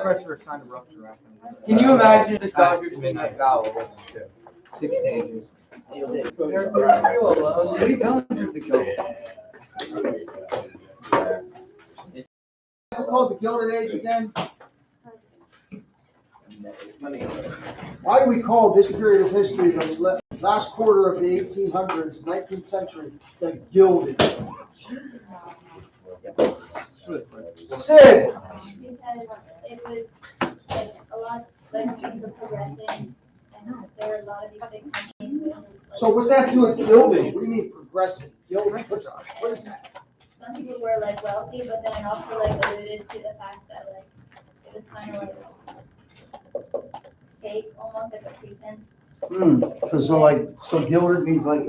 pressure signed a rupture after. Can you imagine this Dodgers being like Vowel with 6 pages? Cody Bellinger's the GOAT. What's it called, the Gilded Age again? Why do we call this period of history, the last quarter of the 1800s, 19th century, the Gilded Age? Sid! Because it was like a lot, like things were progressing, and there were a lot of these big companies. With, like, So what's that do with gilding? What do you mean progressive? Gilding? What is that? some people were like wealthy, but then it also like alluded to the fact that like it was kind of like fake, almost like a pretense. Because so gilded means like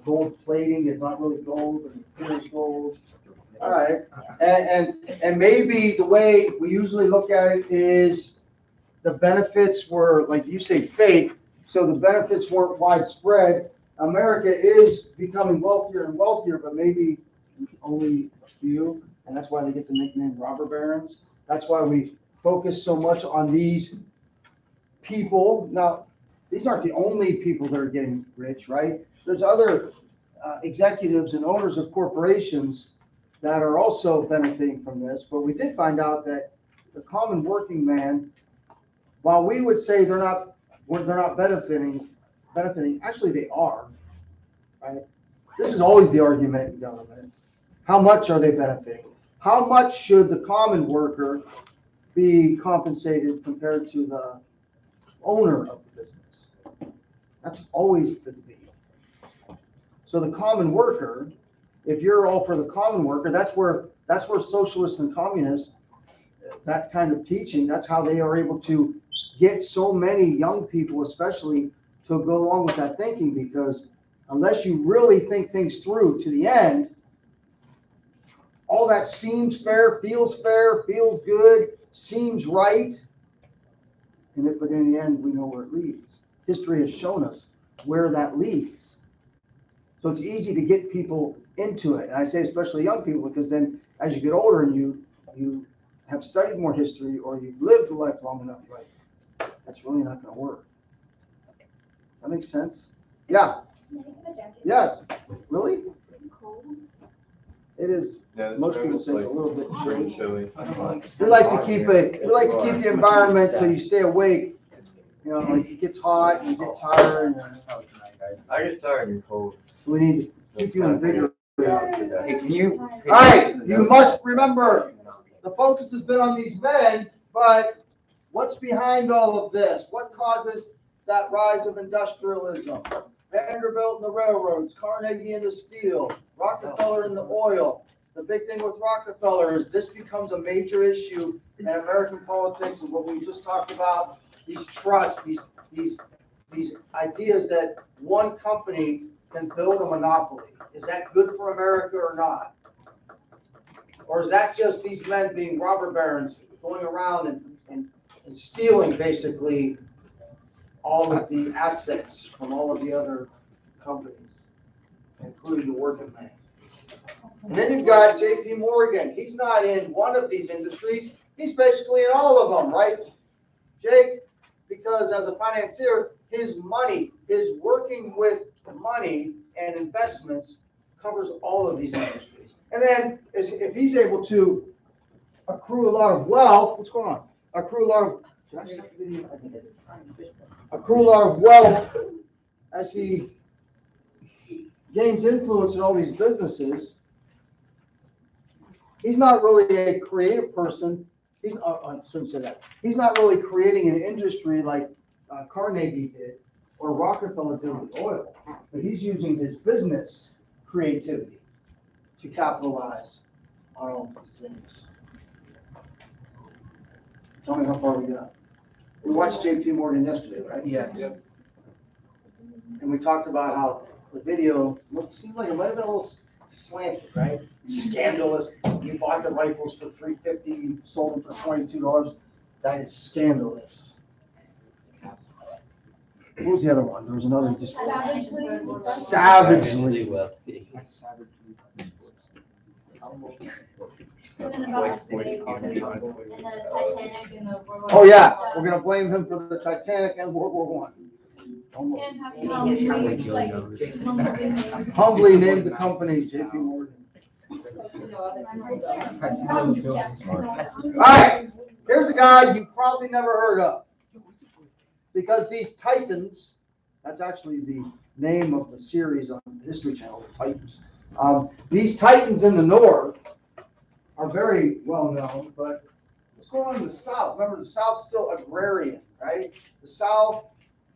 gold plating. It's not really gold, but it is gold. All right, and maybe the way we usually look at it is the benefits were, like you say, fake. So the benefits weren't widespread. America is becoming wealthier and wealthier, but maybe only a few, and that's why they get the nickname robber barons. That's why we focus so much on these people. Now, these aren't the only people that are getting rich, right? There's other executives and owners of corporations that are also benefiting from this, but we did find out that the common working man, while we would say they're not benefiting, actually they are, right? This is always the argument in government. How much are they benefiting? How much should the common worker be compensated compared to the owner of the business? That's always the debate. So the common worker, if you're all for the common worker, that's where socialists and communists, that kind of teaching, that's how they are able to get so many young people, especially, to go along with that thinking, because unless you really think things through to the end, all that seems fair, feels good, seems right, but in the end, we know where it leads. History has shown us where that leads. So it's easy to get people into it. And I say especially young people, because then as you get older and you have studied more history, or you've lived a life long enough, you're like, that's really not going to work. That makes sense? Yeah. Yes. Really? It is. Yeah, Most right. people say it's a little bit chilly. Chilly. We like to keep the environment so you stay awake. You know, like it gets hot, and you get tired. I get tired and cold. So we need to keep you invigorated. Hey, can you? All right, you must remember, the focus has been on these men, but what's behind all of this? What causes that rise of industrialism? Vanderbilt and the railroads, Carnegie and the steel, Rockefeller and the oil. The big thing with Rockefeller is this becomes a major issue in American politics, and what we just talked about, these trusts, these ideas that one company can build a monopoly. Is that good for America or not? Or is that just these men being robber barons going around and stealing basically all of the assets from all of the other companies, including the working man? And then you've got J.P. Morgan. He's not in one of these industries. He's basically in all of them, right, Jake? Because as a financier, his money, his working with money and investments covers all of these industries. And then if he's able to accrue a lot of wealth, what's going on? Accrue a lot of, did I stop the video? I think I did. Accrue a lot of wealth as he gains influence in all these businesses. He's not really a creative person. I shouldn't say that. He's not really creating an industry like Carnegie did or Rockefeller did with oil, but he's using his business creativity to capitalize on all these things. Tell me how far we got. We watched J.P. Morgan yesterday, right? Yeah. And we talked about how the video seemed like it might have been a little slanted, right? Scandalous. You bought the rifles for $350, you sold them for $22. That is scandalous. What was the other one? There was another just savagely. Talking about the big- and the Titanic and the World War Oh, yeah, One. we're gonna blame him for the Titanic and World War One. Almost. And have you like, Humbly named the company JP Morgan. All right, here's a guy you probably never heard of. Because these Titans, that's actually the name of the series on the History Channel, the Titans. These Titans in the north are very well known, but what's going on in the south? Remember, the south's still agrarian, right? The south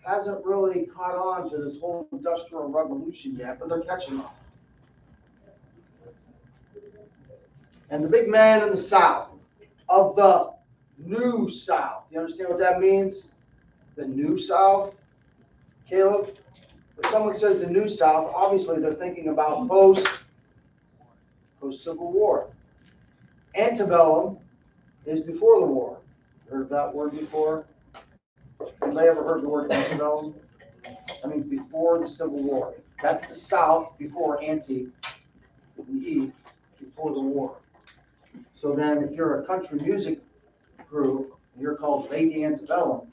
hasn't really caught on to this whole industrial revolution yet, but they're catching on. And the big man in the south, of the new south, you understand what that means? The new south, Caleb? If someone says the new south, obviously they're thinking about post-Civil War. Antebellum is before the war. Heard that word before? Anybody ever heard the word antebellum? That means before the Civil War. That's the South before ante, with the E, before the war. So then if you're a country music group, and you're called Lady Antebellum,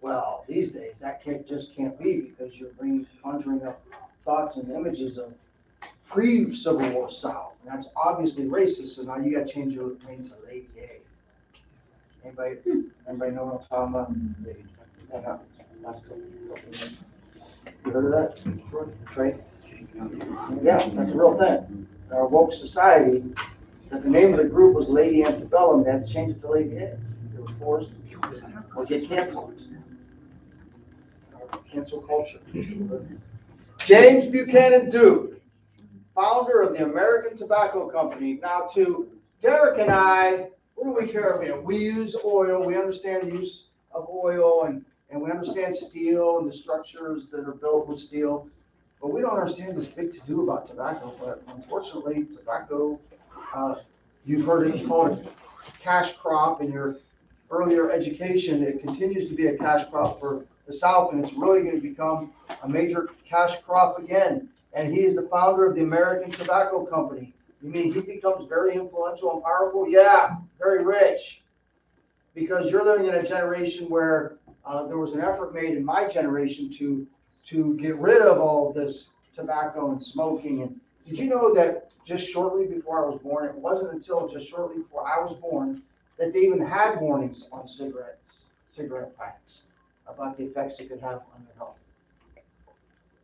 well, these days that just can't be, because you're conjuring up thoughts and images of pre-Civil War South. And that's obviously racist, so now you gotta change your name to Lady A. Anybody know what I'm talking about? That happens. That's cool. You heard of that, Trey? Yeah, that's a real thing. In our woke society, if the name of the group was Lady Antebellum, they had to change it to Lady A. They were forced or get canceled. Cancel culture. James Buchanan Duke, founder of the American Tobacco Company. Now, to Derek and I, what do we care about? We use oil. We understand the use of oil, and we understand steel and the structures that are built with steel. But we don't understand this big to-do about tobacco. But unfortunately, tobacco, you've heard it called a cash crop in your earlier education. It continues to be a cash crop for the South, and it's really going to become a major cash crop again. And he is the founder of the American Tobacco Company. You mean he becomes very influential and powerful? Yeah, very rich. Because you're living in a generation where there was an effort made in my generation to get rid of all this tobacco and smoking. And did you know that just shortly before I was born, it wasn't until just shortly before I was born that they even had warnings on cigarette packs about the effects it could have on your health.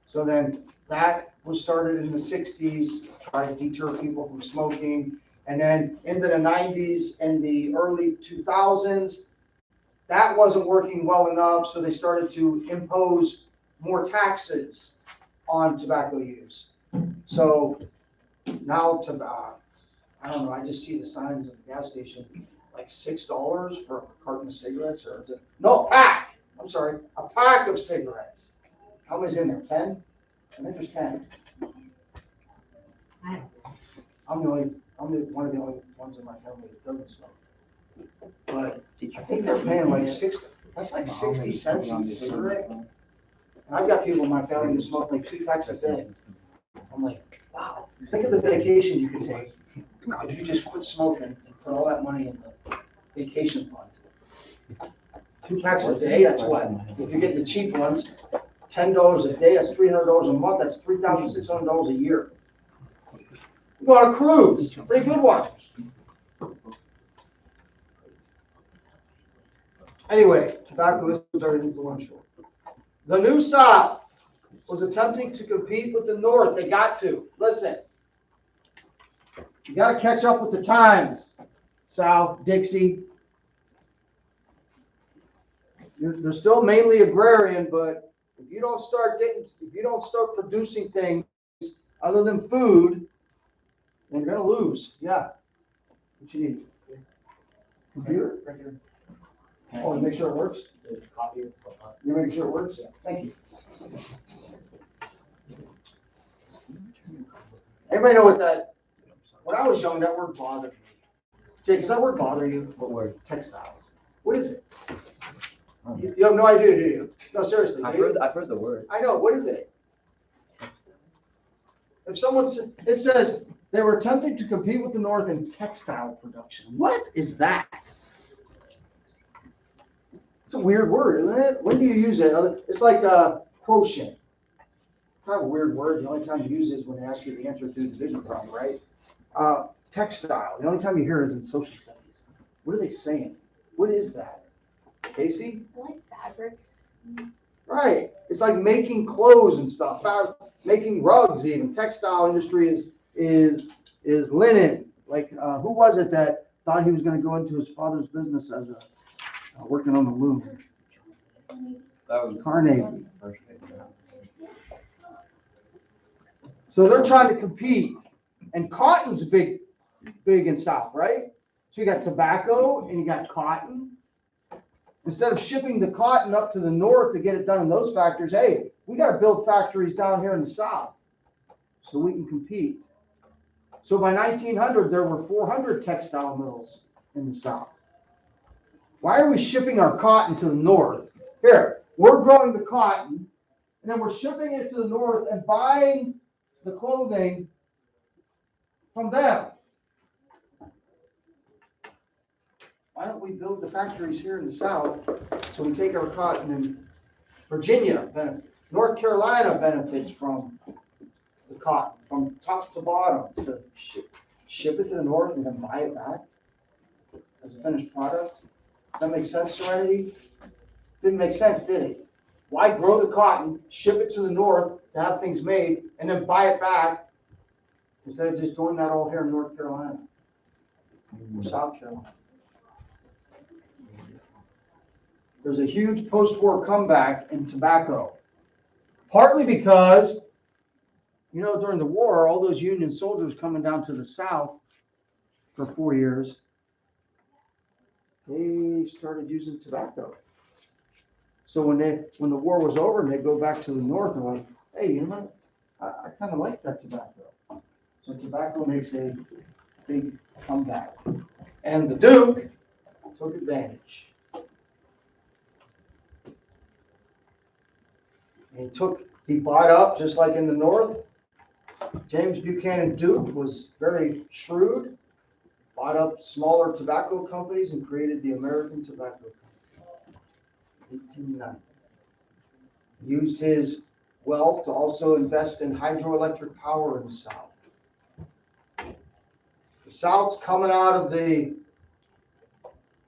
So then that was started in the 60s, try to deter people from smoking. And then into the 90s and the early 2000s, that wasn't working well enough, so they started to impose more taxes on tobacco use. So now, I don't know, I just see the signs at the gas station, like $6 for a carton of cigarettes, or is it? No, pack! I'm sorry, a pack of cigarettes. How many's in there, 10? I think there's 10. I'm one of the only ones in my family that doesn't smoke. But I think they're paying like that's like 60 cents a cigarette. And I've got people in my family who smoke like 2 packs a day. I'm like, wow, think of the vacation you could take if you just quit smoking and put all that money in the vacation fund. 2 packs a day, that's what? If you get the cheap ones, $10 a day, that's $300 a month, that's $3,600 a year. You go on a cruise, pretty good one. Anyway, tobacco is very influential. The New South was attempting to compete with the North. They got to. Listen, you got to catch up with the times, South, Dixie. They're still mainly agrarian, but if you don't start producing things other than food, then you're going to lose. Yeah. What you need? Computer? Right here. Oh, to make sure it works? You make sure it works? Thank you. Anybody know what when I was young, that word bothered me. Jake, does that word bother you? What word? Textiles. What is it? You have no idea, do you? No, seriously. I've heard the word. I know, what is it? If someone, it says They were attempting to compete with the North in textile production. What is that? It's a weird word, isn't it? When do you use it? It's like a quotient. Kind of a weird word. The only time you use it is when they ask you the answer to the division problem, right? Textile. The only time you hear it is in social studies. What are they saying? What is that? Casey? Like fabrics. Right. It's like making clothes and stuff. Making rugs even. Textile industry is linen. Like who was it that thought he was going to go into his father's business as a working on the loom? That was Carnegie. first thing, yeah. So they're trying to compete, and cotton's big in South, right? So you got tobacco and you got cotton. Instead of shipping the cotton up to the North to get it done in those factories, hey, we got to build factories down here in the South so we can compete. So by 1900, there were 400 textile mills in the South. Why are we shipping our cotton to the North? Here, we're growing the cotton, and then we're shipping it to the North and buying the clothing from them. Why don't we build the factories here in the South so we take our cotton, and Virginia, North Carolina benefits from the cotton from top to bottom, to ship it to the North and then buy it back as a finished product? Does that make sense, Serenity? Didn't make sense, did it? Why grow the cotton, ship it to the North to have things made, and then buy it back instead of just doing that all here in North Carolina or South Carolina? There's a huge post-war comeback in tobacco, partly because, during the war, all those Union soldiers coming down to the South for 4 years, they started using tobacco. So when the war was over and they go back to the North, they're like, hey, I kind of like that tobacco. So tobacco makes a big comeback. And the Duke took advantage. He bought up, just like in the North. James Buchanan Duke was very shrewd, bought up smaller tobacco companies and created the American Tobacco Company, 1890. Used his wealth to also invest in hydroelectric power in the South. The South's coming out of the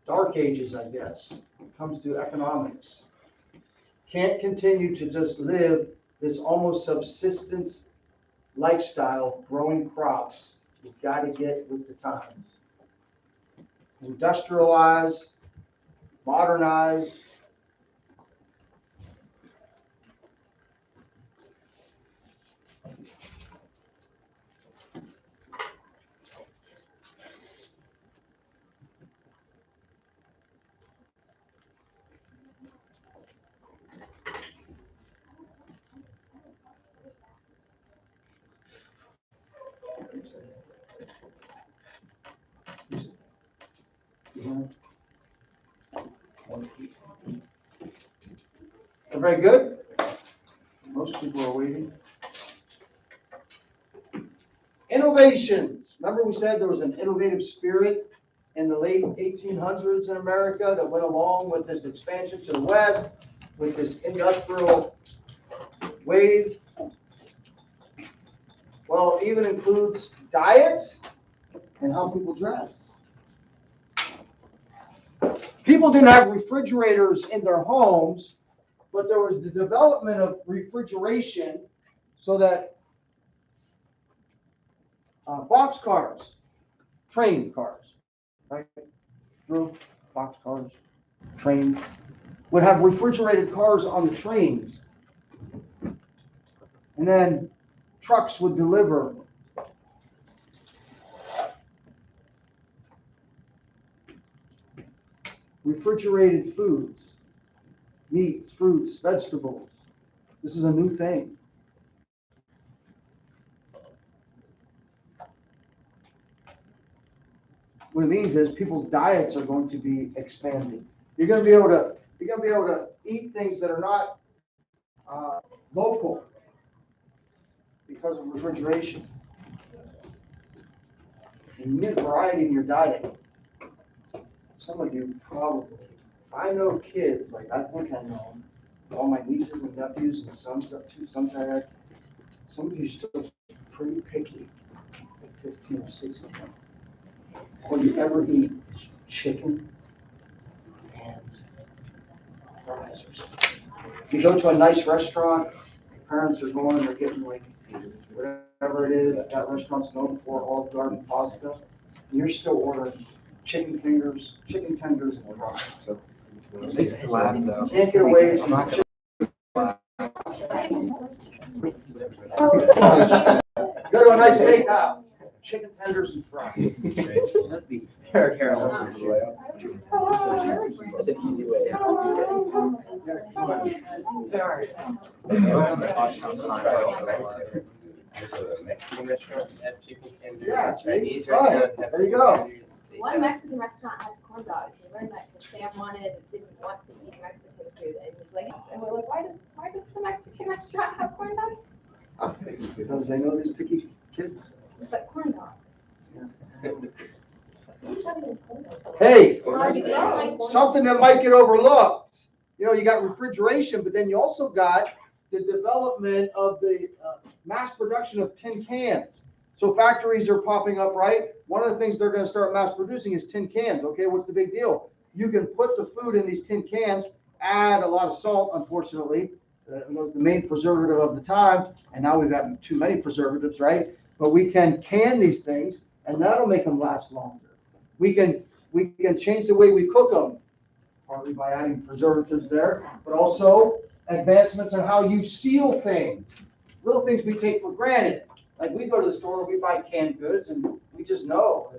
dark ages, I guess, when it comes to economics. Can't continue to just live this almost subsistence lifestyle, growing crops. You've got to get with the times. Industrialize, modernize. Everybody good? Most people are waiting. Innovations. Remember we said there was an innovative spirit in the late 1800s in America that went along with this expansion to the West, with this industrial wave. Well, it even includes diet and how people dress. People didn't have refrigerators in their homes, but there was the development of refrigeration so that box cars, train cars, right? Drew, box cars, trains, would have refrigerated cars on the trains. And then trucks would deliver refrigerated foods, meats, fruits, vegetables. This is a new thing. What it means is people's diets are going to be expanded. You're going to be able to eat things that are not local because of refrigeration. and you need variety in your diet. Some of you probably, I know kids, like I think I know them, all my nieces and nephews and sons up to some dad. Some of you still pretty picky at 15 or 16. Will you ever eat chicken and fries or something? You go to a nice restaurant, your parents are going, they're getting like whatever it is that restaurant's known for, Olive Garden pasta, and you're still ordering chicken tenders, and fries. They slap though. You can't get away from I'm not Go to a nice steakhouse, chicken tenders and fries. It's an easy way. Yeah, see, right, there you go. One Mexican restaurant had corn dogs. We learned that because Sam didn't want to eat Mexican food, and he's like, and we're like, why does the Mexican restaurant have corn dogs? Because they know these picky kids. But corn dogs. Hey, Yeah. something that might get overlooked. You know, you got refrigeration, but then you also got the development of the mass production of tin cans. So factories are popping up, right? One of the things they're going to start mass producing is tin cans. Okay, what's the big deal? You can put the food in these tin cans, add a lot of salt, unfortunately, the main preservative of the time, and now we've got too many preservatives, right? But we can can these things, and that'll make them last longer. We can change the way we cook them, partly by adding preservatives there, but also advancements on how you seal things. Little things we take for granted. Like we go to the store, we buy canned goods, and we just know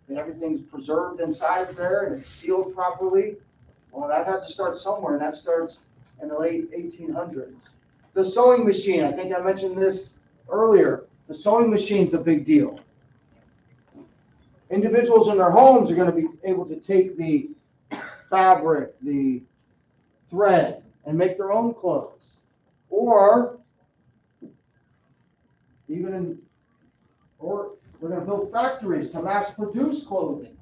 that everything's preserved inside of there and it's sealed properly. Well, that had to start somewhere, and that starts in the late 1800s. The sewing machine, I think I mentioned this earlier. The sewing machine's a big deal. Individuals in their homes are going to be able to take the fabric, the thread, and make their own clothes. Or we're going to build factories to mass produce clothing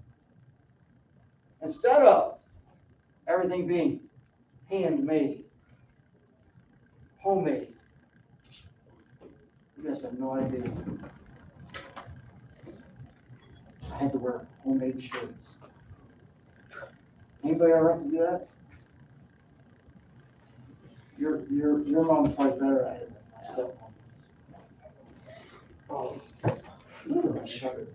instead of everything being handmade, homemade. You guys have no idea. I had to wear homemade shirts. Anybody ever have to do that? Your mom's probably better at it than my stepmom. Oh, I shudder.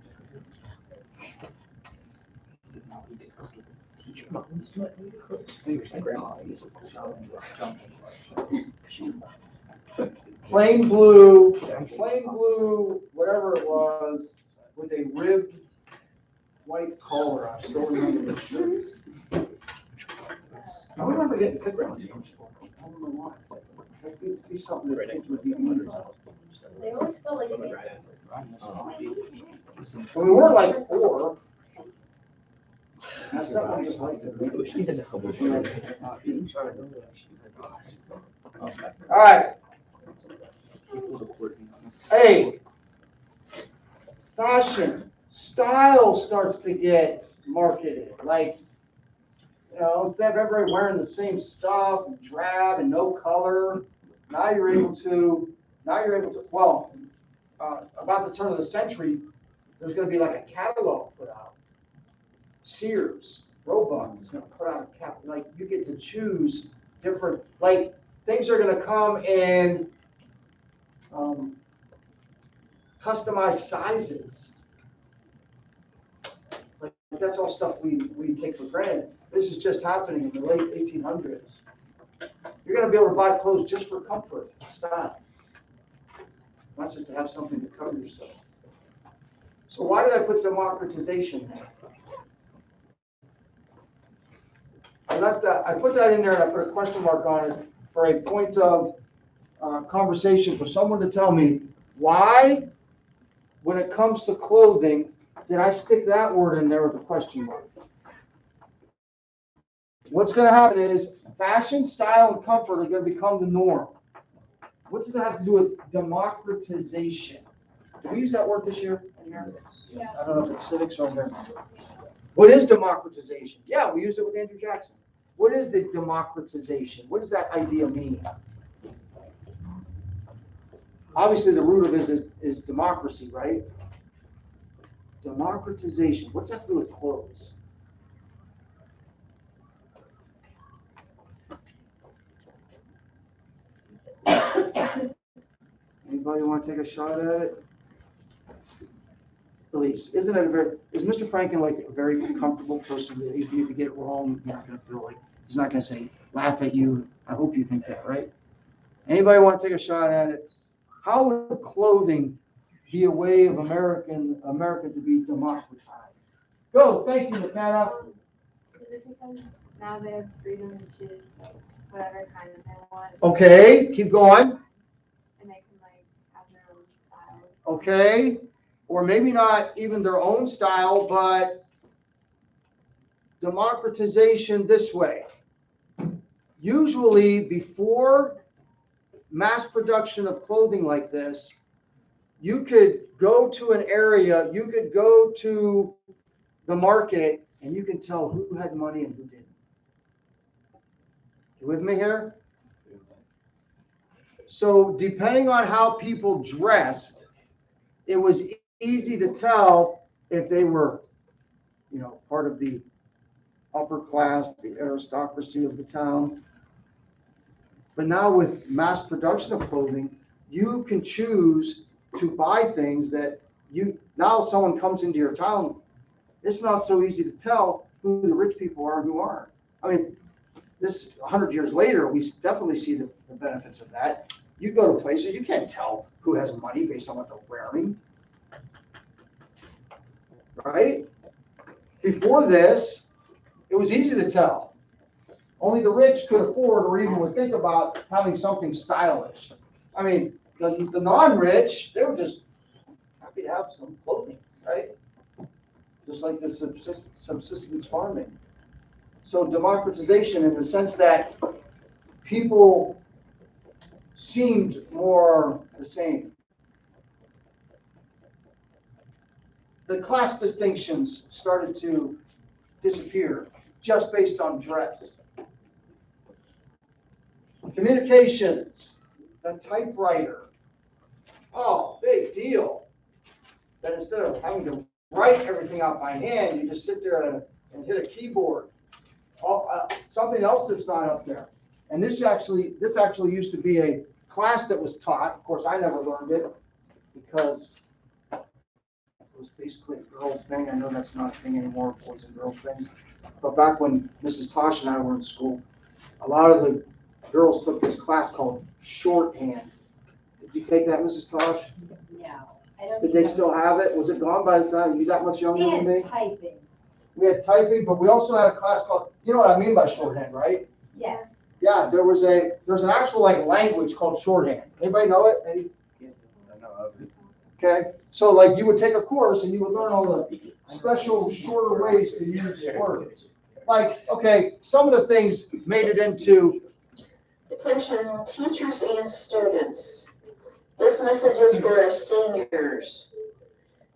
Plain blue, whatever it was, with a ribbed white collar. I still remember the shirts. I remember getting picked on. I don't know why. That'd be something that kids would be interested in. They always feel like they. When we were like 4, my stepmom just liked it. All right. Hey, fashion, style starts to get marketed. Like, you know, instead of everybody wearing the same stuff, and drab and no color, now you're able to, well, about the turn of the century, there's going to be like a catalog put out. Sears, Roebuck is going to put out a catalog. Like, you get to choose different, like, things are going to come in customized sizes. Like, that's all stuff we take for granted. This is just happening in the late 1800s. You're going to be able to buy clothes just for comfort and style, not just to have something to cover yourself. So why did I put democratization there? I put that in there and I put a question mark on it for a point of conversation for someone to tell me why, when it comes to clothing, did I stick that word in there with a question mark? What's going to happen is fashion, style, and comfort are going to become the norm. What does that have to do with democratization? Did we use that word this year? here? Yeah. I don't know if it's civics or environment. What is democratization? Yeah, we used it with Andrew Jackson. What is the democratization? What does that idea mean? Obviously, the root of it is democracy, right? Democratization. What's that to do with clothes? Anybody want to take a shot at it? Elise, isn't it is Mr. Franken like a very comfortable person that if you get it wrong, you're not going to feel like, he's not going to say, laugh at you. I hope you think that, right? Anybody want to take a shot at it? How would clothing be a way of America to be democratized? Go, thank you, McKenna. Is it because now they have freedom to choose like whatever kind of they want? Okay, keep going. And they can like have their own style. Okay, or maybe not even their own style, but democratization this way. Usually before mass production of clothing like this, you could go to an area, you could go to the market, and you can tell who had money and who didn't. You with me here? So depending on how people dressed, it was easy to tell if they were, part of the upper class, the aristocracy of the town. But now with mass production of clothing, you can choose to buy things that now someone comes into your town, it's not so easy to tell who the rich people are and who aren't. I mean, this 100 years later, we definitely see the benefits of that. You go to places, you can't tell who has money based on what they're wearing. Right? Before this, it was easy to tell. Only the rich could afford or even would think about having something stylish. I mean, the non-rich, they were just happy to have some clothing, right? Just like the subsistence farming. So democratization in the sense that people seemed more the same. The class distinctions started to disappear just based on dress. Communications, the typewriter. Oh, big deal. That instead of having to write everything out by hand, you just sit there and hit a keyboard. Something else that's not up there. And this actually used to be a class that was taught. Of course, I never learned it because it was basically a girls' thing. I know that's not a thing anymore, boys and girls things. But back when Mrs. Tosh and I were in school, a lot of the girls took this class called shorthand. Did you take that, Mrs. Tosh? No, I don't. Did they still have it? Was it gone by the time you that much younger than me? Typing. We had typing, but we also had a class called, you know what I mean by shorthand, right? Yes. Yeah, there's an actual language called shorthand. Anybody know it? I know of it. Okay, so you would take a course and you would learn all the special shorter ways to use words. Okay, some of the things made it into. Attention teachers and students. This message is for our seniors.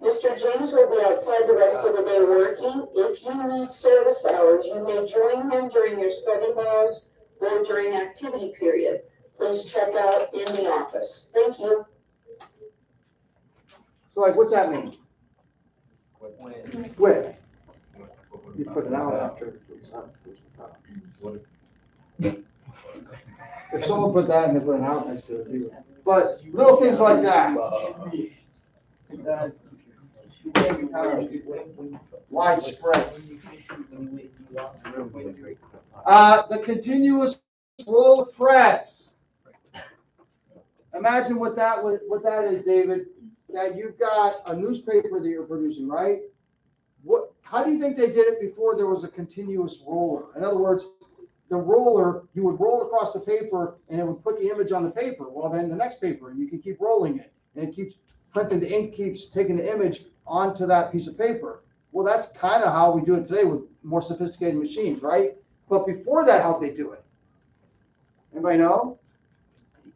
Mr. James will be outside the rest of the day working. If you need service hours, you may join him during your study halls or during activity period. Please check out in the office. Thank you. So what's that mean? When? With. You put it out after. If someone put that and they put an out next to it, too. But little things like that. Became kind of widespread. The continuous roll of press. Imagine what that is, David. That you've got a newspaper that you're producing, right? How do you think they did it before there was a continuous roller? In other words, the roller, you would roll across the paper and it would put the image on the paper. Well, then the next paper, and you can keep rolling it. And it keeps printing, the ink keeps taking the image onto that piece of paper. Well, that's kind of how we do it today with more sophisticated machines, right? But before that, how'd they do it? Anybody know?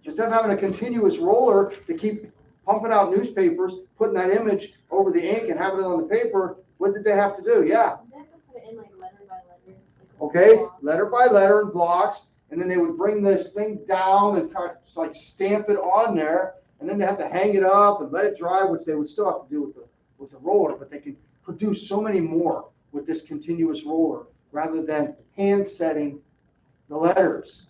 Instead of having a continuous roller to keep pumping out newspapers, putting that image over the ink and having it on the paper, what did they have to do? Yeah, They have to put it in like letter by letter. like, okay, block. letter by letter in blocks, and then they would bring this thing down and kind of like stamp it on there, and then they have to hang it up and let it dry, which they would still have to do with the roller, but they can produce so many more with this continuous roller rather than hand setting the letters.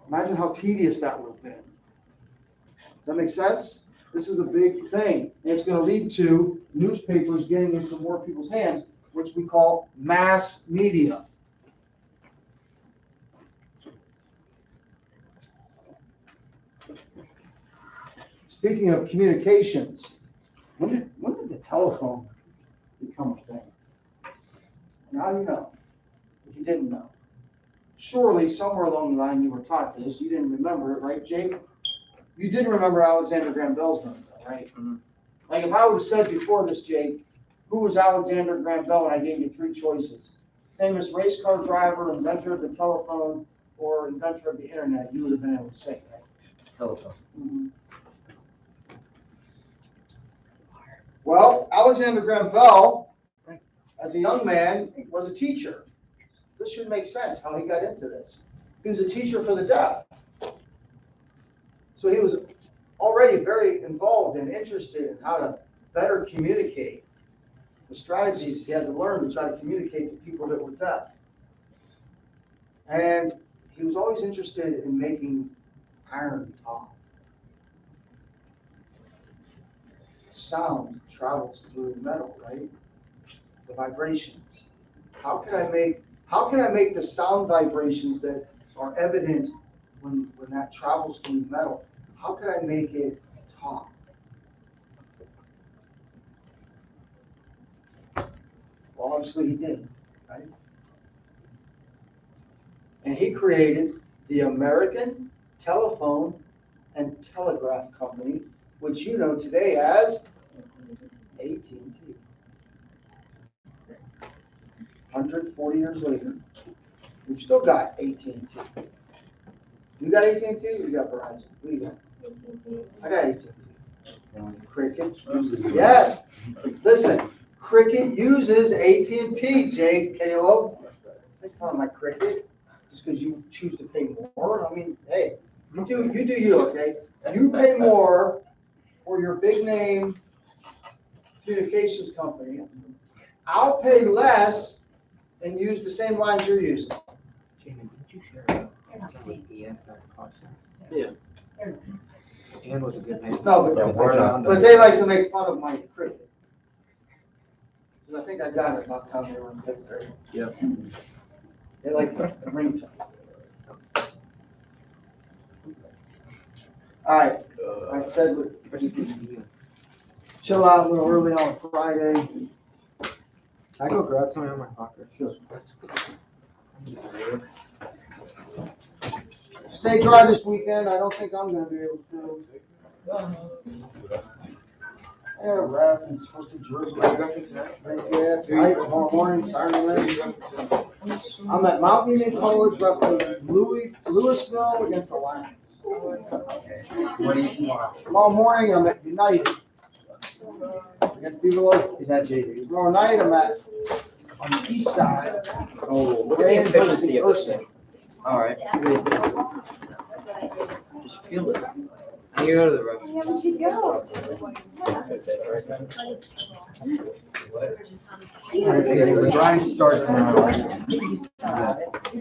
Imagine how tedious that would have been. Does that make sense? This is a big thing, and it's going to lead to newspapers getting into more people's hands, which we call mass media. Speaking of communications, when did the telephone become a thing? Now you know, if you didn't know. Surely somewhere along the line you were taught this, you didn't remember it, right, Jake? You didn't remember Alexander Graham Bell's name, right? Mhm. Like if I would have said before this, Jake, who was Alexander Graham Bell, and I gave you three choices: famous race car driver, inventor of the telephone, or inventor of the internet, you would have been able to say, right? Telephone. Mhm. Well, Alexander Graham Bell, as a young man, was a teacher. This should make sense how he got into this. He was a teacher for the deaf. So he was already very involved and interested in how to better communicate, the strategies he had to learn to try to communicate to people that were deaf. And he was always interested in making iron talk. Sound travels through metal, right? The vibrations. How can I make the sound vibrations that are evident when that travels through metal? How can I make it talk? Well, obviously he did, right? And he created the American Telephone and Telegraph Company, which you know today as AT&T. 140 years later, we've still got AT&T. You got AT&T or you got Verizon? What do you got? I got AT&T. Cricket uses, yes. Listen, Cricket uses AT&T, Jake, Caleb. Make fun of my Cricket just because you choose to pay more. I mean, hey, you do you, okay? You pay more for your big name communications company. I'll pay less and use the same lines you're using. Jamie, did you share AES that cost? Yeah. And was a good name. No, Yeah, we're not. but they like to make fun of my Cricket. Because I think I got it about the time they were in fifth grade. Yep. They like the ringtone. All right, like I said, we chill out a little early on a Friday. I go grab something on my pocket. Sure. Stay dry this weekend. I don't think I'm gonna be able to. Yeah, ref, it's supposed to Jerusalem. Yeah, tonight, tomorrow morning, Saturday night. I'm at Mount Union College representing Louisville against the Lions. What do you tomorrow? Tomorrow morning, I'm at United. Against Beaverville. Is that JV? Tomorrow night, I'm on the east side. Oh, Ray and Thursday. All right. Just feel this. You go to the rest. Yeah, but you go. Brian starts now.